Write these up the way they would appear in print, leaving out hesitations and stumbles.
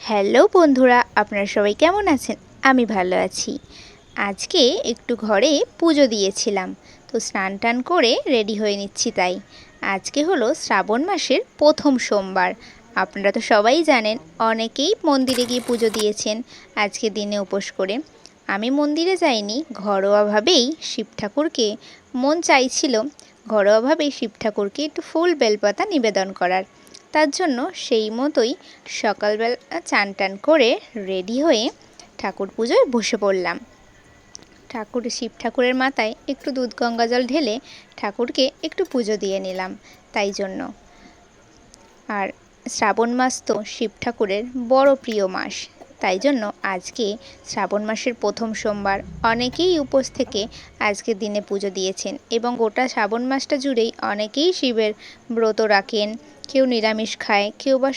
Hello বন্ধুরা, আপনারা সবাই কেমন আছেন? আমি ভালো আছি। আজকে একটু ঘরে পুজো দিয়েছিলাম, তো স্নান টান করে রেডি হয়ে নিচ্ছি। তাই আজকে হলো শ্রাবণ মাসের প্রথম সোমবার। আপনারা তো সবাই জানেন, অনেকেই মন্দিরে গিয়ে পুজো দিয়েছেন আজকে দিনে উপোস করে। আমি মন্দিরে যাইনি, ঘরোয়াভাবেই শিব ঠাকুরকে মন চাইছিল ঘরোয়াভাবেই শিব ঠাকুরকে একটু ফুল বেলপাতা নিবেদন করার। তার জন্য সেই মতোই সকালবেলা চান টান করে রেডি হয়ে ঠাকুর পুজোয় বসে পড়লাম। শিব ঠাকুরের মাথায় একটু দুধ গঙ্গা জল ঢেলে ঠাকুরকে একটু পুজো দিয়ে নিলাম। তাই জন্য আর শ্রাবণ মাস তো শিব ঠাকুরের বড় প্রিয় মাস। তাই জন্য আজকে শ্রাবণ মাসের প্রথম সোমবার, অনেকেই উপোস থেকে আজকের দিনে পুজো দিয়েছেন এবং গোটা শ্রাবণ মাসটা জুড়েই অনেকেই শিবের ব্রত রাখেন। কেউ নিরামিষ খায়, কেউ বা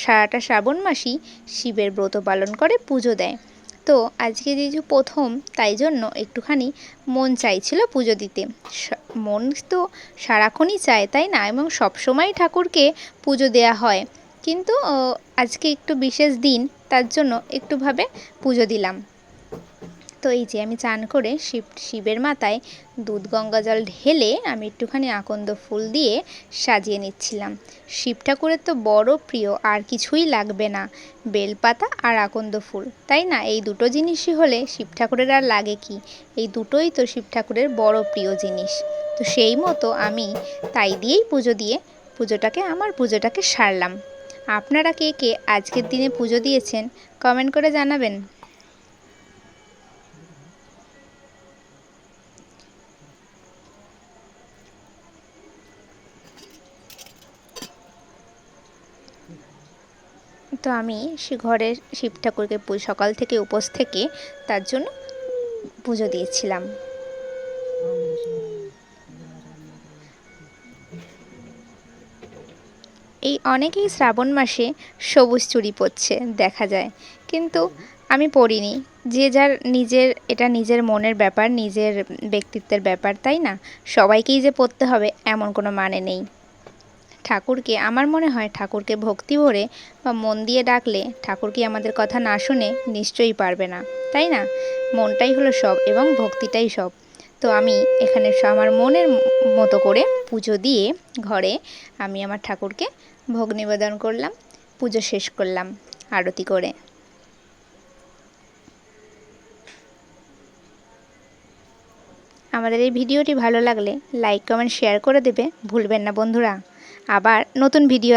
সারাটা শ্রাবণ মাসই শিবের ব্রত পালন করে পুজো দেয়। তো আজকে যেহেতু প্রথম, তাই জন্য একটুখানি মন চাইছিল পুজো দিতে। মন তো সারাক্ষণই চায়, তাই না? এবং সবসময় ঠাকুরকে পুজো দেয়া হয়, কিন্তু আজকে একটু বিশেষ দিন, তার জন্য একটুভাবে পুজো দিলাম। তো এই যে আমি চান করে শিবের মাথায় দুধ গঙ্গা জল ঢেলে আমি একটুখানি আকন্দ ফুল দিয়ে সাজিয়ে নিচ্ছিলাম। শিব ঠাকুরের তো বড় প্রিয়, আর কিছুই লাগবে না, বেলপাতা আর আকন্দ ফুল, তাই না? এই দুটো জিনিসই হলে শিব ঠাকুরের আর লাগে কি? এই দুটোই তো শিব ঠাকুরের বড় প্রিয় জিনিস। তো সেই মতো আমি তাই দিয়েই আমার পুজোটাকে সারলাম। আপনারা কে কে আজকের দিনে পুজো দিয়েছেন কমেন্ট করে জানাবেন। তো আমি ঘরের শিব ঠাকুরকে সকাল থেকে উপোস থেকে তার জন্য পুজো দিয়েছিলাম। এই অনেকেই শ্রাবণ মাসে সবুজ চুড়ি পরছে দেখা যায়, কিন্তু আমি পরিনি। যে যার এটা নিজের মনের ব্যাপার, নিজের ব্যক্তিত্বের ব্যাপার, তাই না? সবাইকেই যে পরতে হবে এমন কোনো মানে নেই। আমার মনে হয় ঠাকুরকে ভক্তি ভরে বা মন দিয়ে ডাকলে ঠাকুর কি আমাদের কথা না শুনে? নিশ্চয়ই পারবে না, তাই না? মনটাই হলো সব এবং ভক্তিটাই সব। তো আমি এখানে আমার মনের মতো করে পুজো দিয়ে ঘরে আমি আমার ঠাকুরকে ভোগ নিবেদন করলাম, পুজো শেষ করলাম আরতি করে। আমাদের এই ভিডিওটি ভালো লাগলে লাইক কমেন্ট শেয়ার করে দেবে ভুলবেন না বন্ধুরা। আবার নতুন ভিডিও